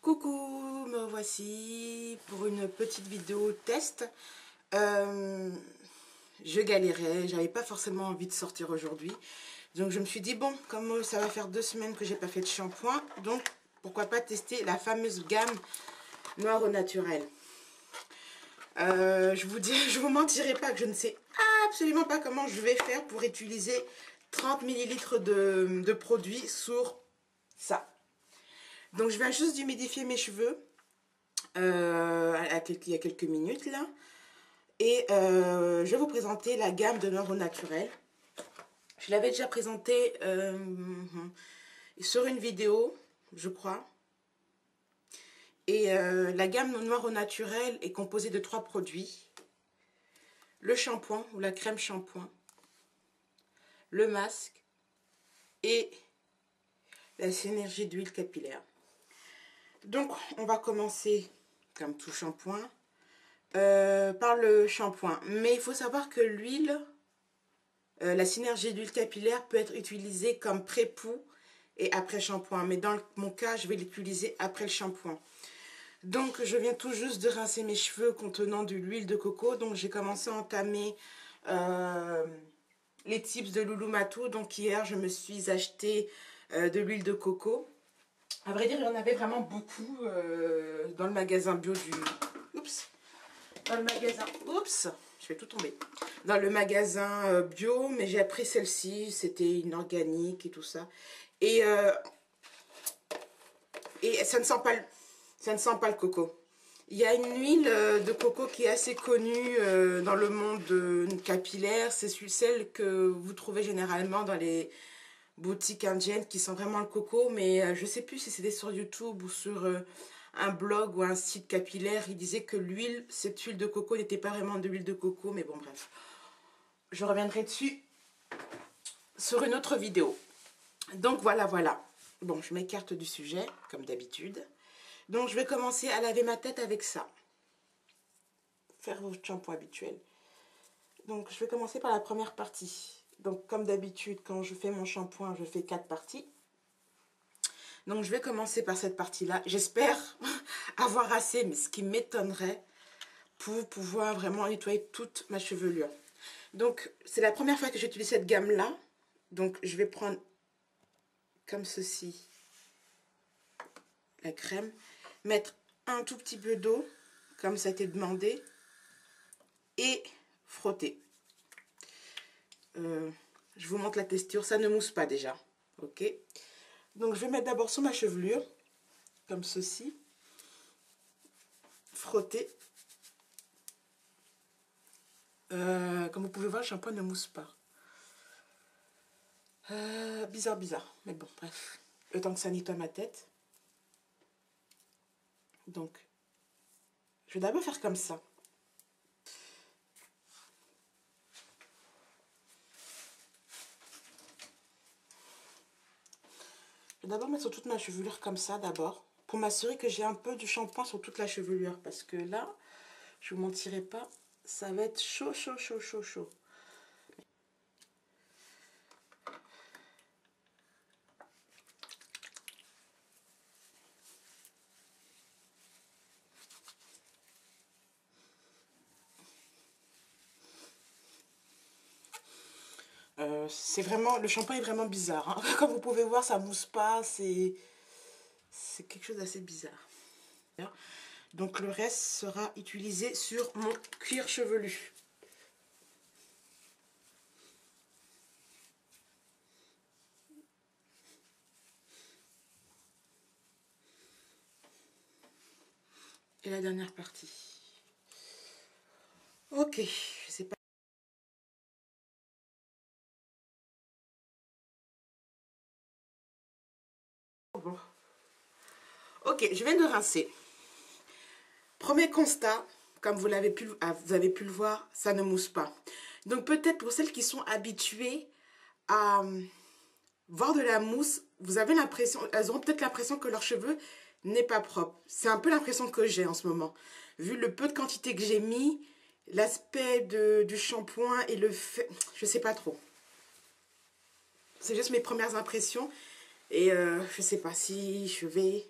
Coucou, me voici pour une petite vidéo test. Je galérais, j'avais pas forcément envie de sortir aujourd'hui. Donc je me suis dit, bon, comme ça va faire 2 semaines que j'ai pas fait de shampoing, donc pourquoi pas tester la fameuse gamme Noir au Naturel. Je vous mentirai pas que je ne sais absolument pas comment je vais faire pour utiliser 30 ml de produit sur ça. Donc je viens juste d'humidifier mes cheveux il y a quelques minutes là. Et je vais vous présenter la gamme de Noir au Naturel. Je l'avais déjà présentée sur une vidéo, je crois. Et la gamme Noir au Naturel est composée de 3 produits. Le shampoing ou la crème shampoing, le masque et la synergie d'huile capillaire. Donc on va commencer comme tout shampoing par le shampoing. Mais il faut savoir que l'huile, la synergie d'huile capillaire peut être utilisée comme pré-poux et après shampoing. Mais dans mon cas, je vais l'utiliser après le shampoing. Donc je viens tout juste de rincer mes cheveux contenant de l'huile de coco. Donc j'ai commencé à entamer les tips de Loulou Matou. Donc hier je me suis acheté de l'huile de coco. À vrai dire, il y en avait vraiment beaucoup dans le magasin bio du... Oups! Dans le magasin... Oups! Je vais tout tomber. Dans le magasin bio, mais j'ai pris celle-ci. C'était une organique et tout ça. Et ça ne sent pas le coco. Il y a une huile de coco qui est assez connue dans le monde capillaire. C'est celle que vous trouvez généralement dans les boutiques indiennes qui sent vraiment le coco. Mais je ne sais plus si c'était sur YouTube ou sur un blog ou un site capillaire. Il disait que cette huile de coco n'était pas vraiment de l'huile de coco. Mais bon, bref. Je reviendrai dessus sur une autre vidéo. Donc voilà. Bon, je m'écarte du sujet, comme d'habitude. Donc je vais commencer à laver ma tête avec ça. Faire votre shampoing habituel. Donc je vais commencer par la première partie. Donc comme d'habitude, quand je fais mon shampoing, je fais 4 parties. Donc je vais commencer par cette partie-là. J'espère avoir assez, mais ce qui m'étonnerait, pour pouvoir vraiment nettoyer toute ma chevelure. Donc c'est la première fois que j'utilise cette gamme-là. Donc je vais prendre comme ceci la crème, mettre un tout petit peu d'eau, comme ça a été demandé, et frotter. Je vous montre la texture, ça ne mousse pas déjà. Ok. Donc je vais mettre d'abord sur ma chevelure, comme ceci, frotter. Comme vous pouvez voir, le shampoing ne mousse pas. Bizarre, mais bon, bref. Le temps que ça nettoie ma tête. Donc, je vais d'abord faire comme ça. Je vais d'abord mettre sur toute ma chevelure comme ça d'abord. Pour m'assurer que j'ai un peu du shampoing sur toute la chevelure. Parce que là, je ne vous mentirai pas, ça va être chaud. C'est vraiment, le shampoing est vraiment bizarre. Hein. Comme vous pouvez voir, ça mousse pas, c'est quelque chose d'assez bizarre. Donc le reste sera utilisé sur mon cuir chevelu. Et la dernière partie. Ok, je sais pas. Bon. Ok, je viens de rincer. Premier constat, comme vous avez pu le voir, ça ne mousse pas. Donc peut-être pour celles qui sont habituées à voir de la mousse, vous avez l'impression, elles auront peut-être l'impression que leur cheveu n'est pas propre. C'est un peu l'impression que j'ai en ce moment. Vu le peu de quantité que j'ai mis, l'aspect du shampoing et le fait, je sais pas trop. C'est juste mes premières impressions et je sais pas si je vais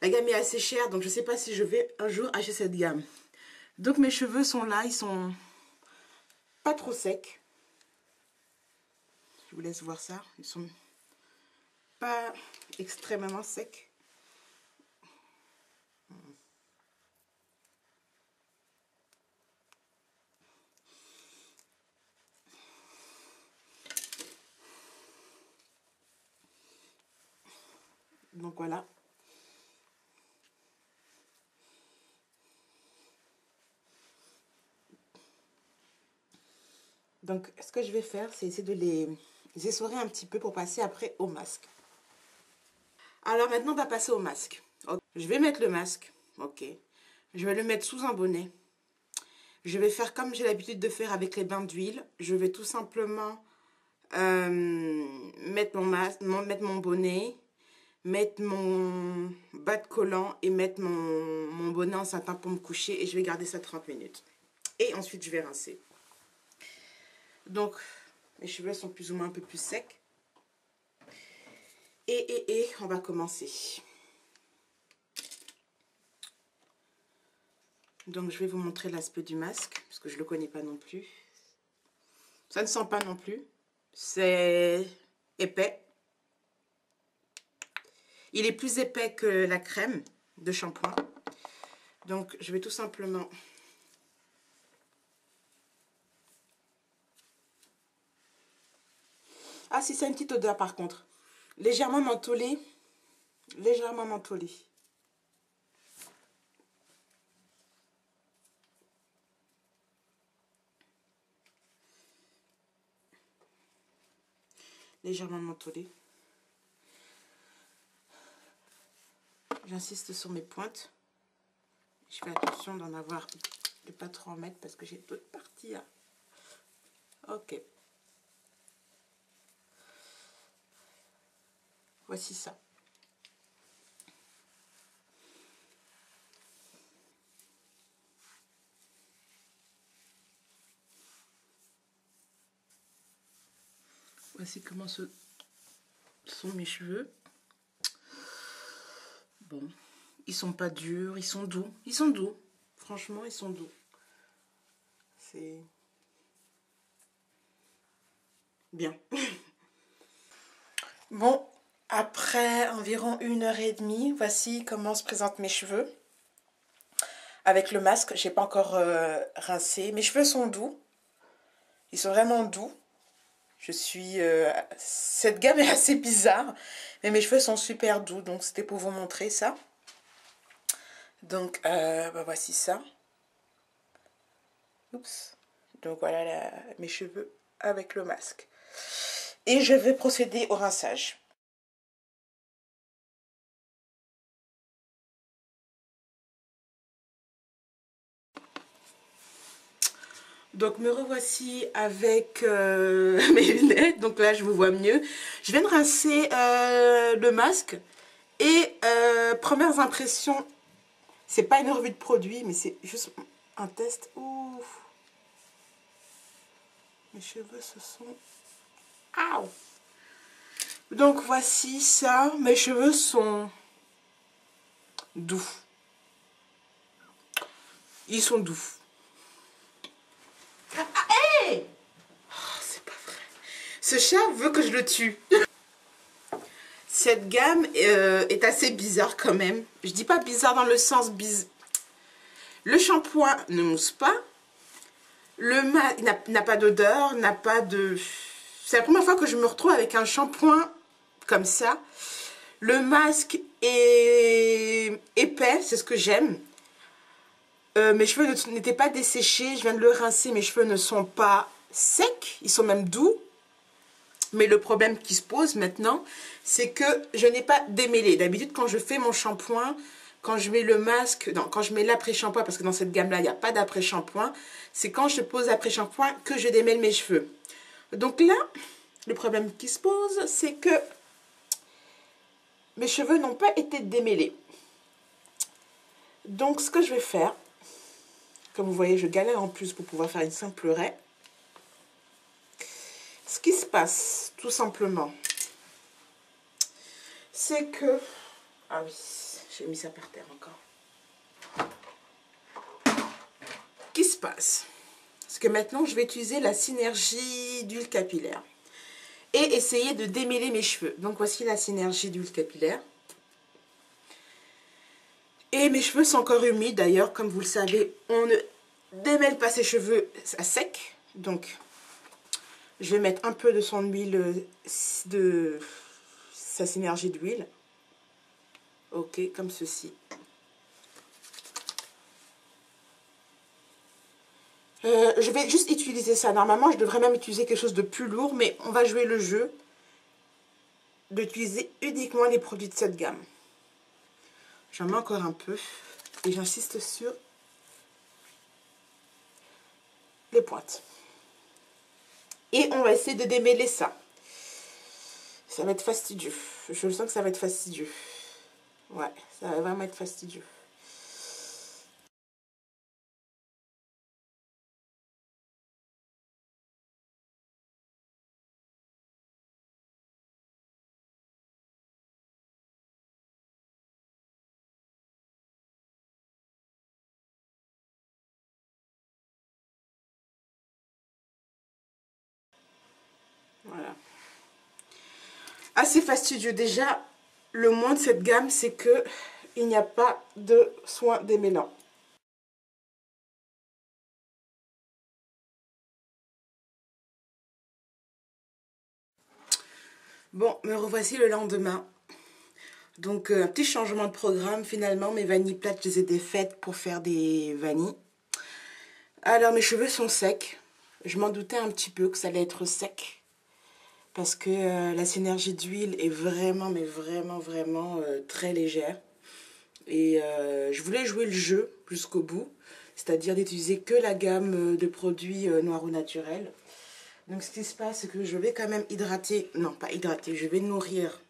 La gamme est assez chère, donc je ne sais pas si je vais un jour acheter cette gamme. Donc mes cheveux sont là, ils sont pas trop secs. Je vous laisse voir ça. Ils sont pas extrêmement secs. Donc voilà. Donc ce que je vais faire, c'est essayer de les essorer un petit peu pour passer après au masque. Alors maintenant, on va passer au masque. Okay. Je vais mettre le masque. Ok. Je vais le mettre sous un bonnet. Je vais faire comme j'ai l'habitude de faire avec les bains d'huile. Je vais tout simplement mettre mon masque, mettre mon bonnet, mettre mon bas de collant et mettre mon bonnet en satin pour me coucher. Et je vais garder ça 30 minutes. Et ensuite, je vais rincer. Donc, mes cheveux sont plus ou moins un peu plus secs. Et on va commencer. Donc, je vais vous montrer l'aspect du masque, parce que je ne le connais pas non plus. Ça ne sent pas non plus. C'est épais. Il est plus épais que la crème de shampoing. Donc, je vais tout simplement... Ah, si, c'est une petite odeur par contre. Légèrement mentholée. Légèrement mentholée. Légèrement mentholée. J'insiste sur mes pointes. Je fais attention d'en avoir, de pas trop en mettre parce que j'ai d'autres parties là. Ok. Voici ça. Voici comment sont mes cheveux. Bon, ils sont pas durs, ils sont doux. Ils sont doux. Franchement, ils sont doux. C'est bien. Bon, après environ 1h30, voici comment se présentent mes cheveux. Avec le masque, j'ai pas encore rincé. Mes cheveux sont doux. Ils sont vraiment doux. Je suis... cette gamme est assez bizarre. Mais mes cheveux sont super doux. Donc c'était pour vous montrer ça. Donc bah, voici ça. Oups. Donc voilà mes cheveux avec le masque. Et je vais procéder au rinçage. Donc me revoici avec mes lunettes, donc là je vous vois mieux. Je viens de rincer le masque et premières impressions, c'est pas une revue de produit mais c'est juste un test. Ouf. Mes cheveux se sont... Aouh. Donc voici ça, mes cheveux sont doux. Ils sont doux. Ah, hey, oh, c'est pas vrai. Ce chat veut que je le tue. Cette gamme est assez bizarre quand même. Je dis pas bizarre dans le sens bizarre. Le shampoing ne mousse pas. Le masque n'a pas d'odeur, n'a pas de... C'est la première fois que je me retrouve avec un shampoing comme ça. Le masque est épais, c'est ce que j'aime. Mes cheveux n'étaient pas desséchés, je viens de le rincer, mes cheveux ne sont pas secs, ils sont même doux. Mais le problème qui se pose maintenant, c'est que je n'ai pas démêlé. D'habitude, quand je fais mon shampoing, quand je mets le masque, non, quand je mets l'après-shampoing, parce que dans cette gamme-là, il n'y a pas d'après-shampoing, c'est quand je pose l'après-shampoing que je démêle mes cheveux. Donc là, le problème qui se pose, c'est que mes cheveux n'ont pas été démêlés. Donc, ce que je vais faire, comme vous voyez, je galère en plus pour pouvoir faire une simple raie. Ce qui se passe, tout simplement, c'est que... Ah oui, J'ai mis ça par terre encore. Qu'est-ce qui se passe? Parce que maintenant, je vais utiliser la synergie d'huile capillaire. Et essayer de démêler mes cheveux. Donc, voici la synergie d'huile capillaire. Et mes cheveux sont encore humides. D'ailleurs, comme vous le savez, on ne démêle pas ses cheveux à sec. Donc, je vais mettre un peu de son huile, de sa synergie d'huile. Ok, comme ceci. Je vais juste utiliser ça. Normalement, je devrais même utiliser quelque chose de plus lourd, mais on va jouer le jeu d'utiliser uniquement les produits de cette gamme. J'en mets encore un peu et j'insiste sur les pointes. Et on va essayer de démêler ça. Ça va être fastidieux. Je sens que ça va être fastidieux. Ouais, ça va vraiment être fastidieux. Voilà. Assez fastidieux. Déjà, le moins de cette gamme, c'est que il n'y a pas de soin démêlant. Bon, me revoici le lendemain. Donc, un petit changement de programme. Finalement, mes vanilles plates, je les ai défaites pour faire des vanilles. Alors, mes cheveux sont secs. Je m'en doutais un petit peu que ça allait être sec. Parce que la synergie d'huile est vraiment, mais vraiment très légère. Et je voulais jouer le jeu jusqu'au bout. C'est-à-dire d'utiliser que la gamme de produits noirs au naturel. Donc, ce qui se passe, c'est que je vais quand même hydrater. Non, pas hydrater. Je vais nourrir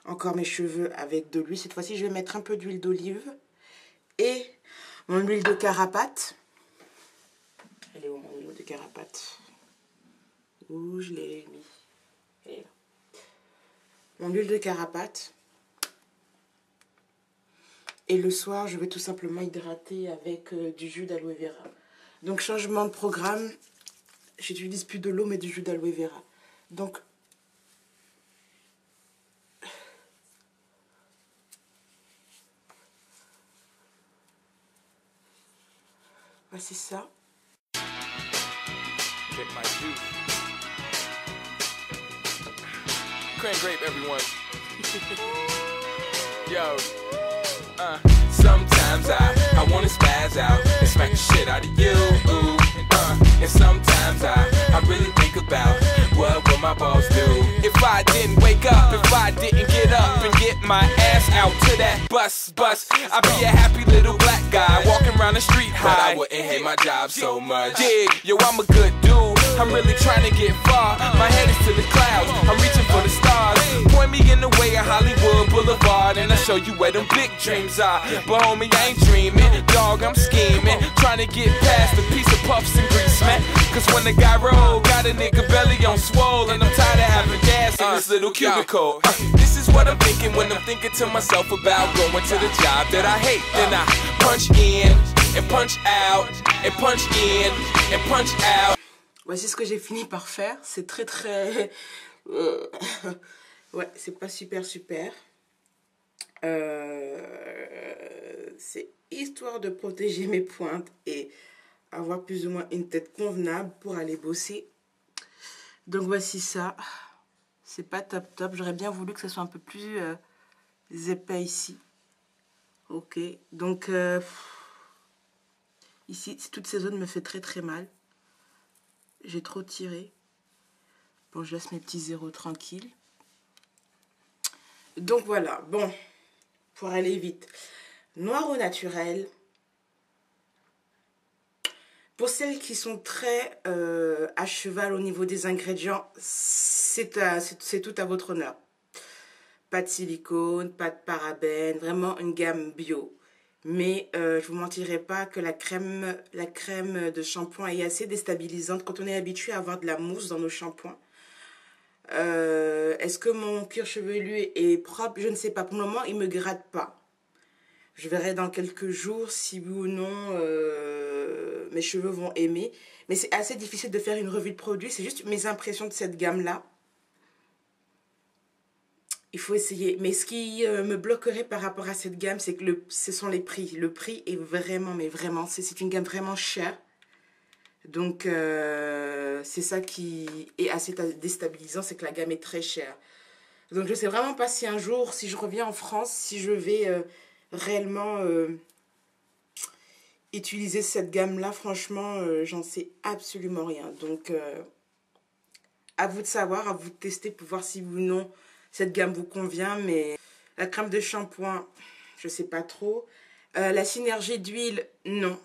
encore mes cheveux avec de l'huile. Cette fois-ci, je vais mettre un peu d'huile d'olive et mon huile de carapate. Elle est où mon huile de carapate? Où je l'ai mis? Elle est là. Mon huile de carapate. Et le soir, je vais tout simplement hydrater avec du jus d'aloe vera. Donc, changement de programme. J'utilise plus de l'eau, mais du jus d'aloe vera. Donc, voici ça. Cran grape, everyone. Yo. Sometimes I wanna spaz out and smack the shit out of you. And sometimes I really think about what will my boss do if I didn't wake up, if I didn't get up and get my ass out to that bus. I'd be a happy little black guy walking around the street high, but I wouldn't hate my job so much. Dig, yo, I'm a good dude. I'm really trying to get far. My head is to the clouds. I'm reaching for the stars. Point me in the way of Hollywood Boulevard, and I'll show you where them big dreams are. But homie, I ain't dreaming, dog, I'm scheming, trying to get past a piece of puffs and grease, man. Cause when the guy roll, got a nigga belly on swole, and I'm tired of having gas in this little cubicle. This is what I'm thinking when I'm thinking to myself about going to the job that I hate. Then I punch in and punch out and punch in and punch out. Voici ce que j'ai fini par faire. C'est très ouais, c'est pas super. C'est histoire de protéger mes pointes et avoir plus ou moins une tête convenable pour aller bosser. Donc voici ça. C'est pas top. J'aurais bien voulu que ça soit un peu plus épais ici. Ok. Donc ici, toute cette zone me fait très mal. J'ai trop tiré. Bon, je laisse mes petits zéros tranquilles. Donc voilà, bon, pour aller vite. Noir au naturel. Pour celles qui sont très à cheval au niveau des ingrédients, c'est tout à votre honneur. Pas de silicone, pas de parabènes, vraiment une gamme bio. Mais je ne vous mentirai pas que la crème de shampoing est assez déstabilisante quand on est habitué à avoir de la mousse dans nos shampoings. Est-ce que mon cuir chevelu est propre? Je ne sais pas. Pour le moment, il ne me gratte pas. Je verrai dans quelques jours si oui ou non mes cheveux vont aimer. Mais c'est assez difficile de faire une revue de produit. C'est juste mes impressions de cette gamme-là. Il faut essayer. Mais ce qui me bloquerait par rapport à cette gamme, c'est que ce sont les prix. Le prix est vraiment, mais vraiment, c'est une gamme vraiment chère. Donc, c'est ça qui est assez déstabilisant, c'est que la gamme est très chère. Donc, je ne sais vraiment pas si un jour, si je reviens en France, si je vais réellement utiliser cette gamme-là. Franchement, j'en sais absolument rien. Donc, à vous de savoir, à vous de tester pour voir si oui ou non cette gamme vous convient. Mais la crème de shampoing, je ne sais pas trop. La synergie d'huile, non.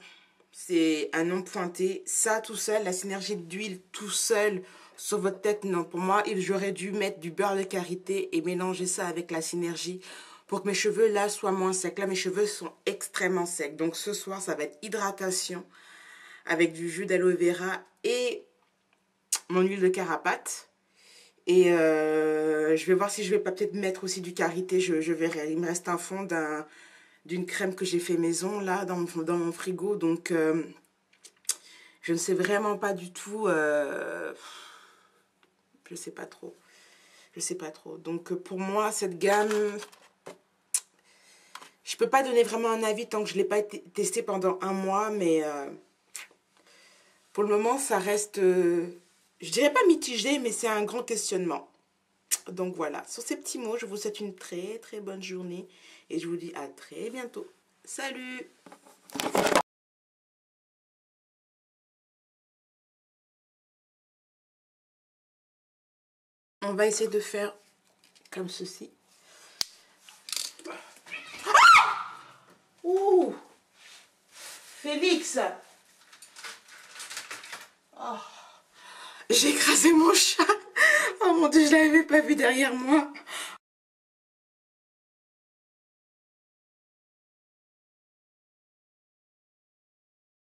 C'est un nom pointé. Ça, tout seul, la synergie d'huile tout seul sur votre tête, non. Pour moi, j'aurais dû mettre du beurre de karité et mélanger ça avec la synergie pour que mes cheveux, là, soient moins secs. Là, mes cheveux sont extrêmement secs. Donc, ce soir, ça va être hydratation avec du jus d'aloe vera et mon huile de carapate. Et je vais voir si je vais pas peut-être mettre aussi du karité. Je verrai. Il me reste un fond d'une crème que j'ai fait maison là dans mon frigo, donc je ne sais vraiment pas du tout, je sais pas trop, donc pour moi cette gamme, je peux pas donner vraiment un avis tant que je l'ai pas testé pendant un mois, mais pour le moment ça reste, je dirais pas mitigé, mais c'est un grand questionnement. Donc voilà, sur ces petits mots, je vous souhaite une très très bonne journée et je vous dis à très bientôt. Salut! On va essayer de faire comme ceci. Ah! Ouh! Félix! Oh. J'ai écrasé mon chat! Oh mon Dieu, je l'avais pas vu derrière moi!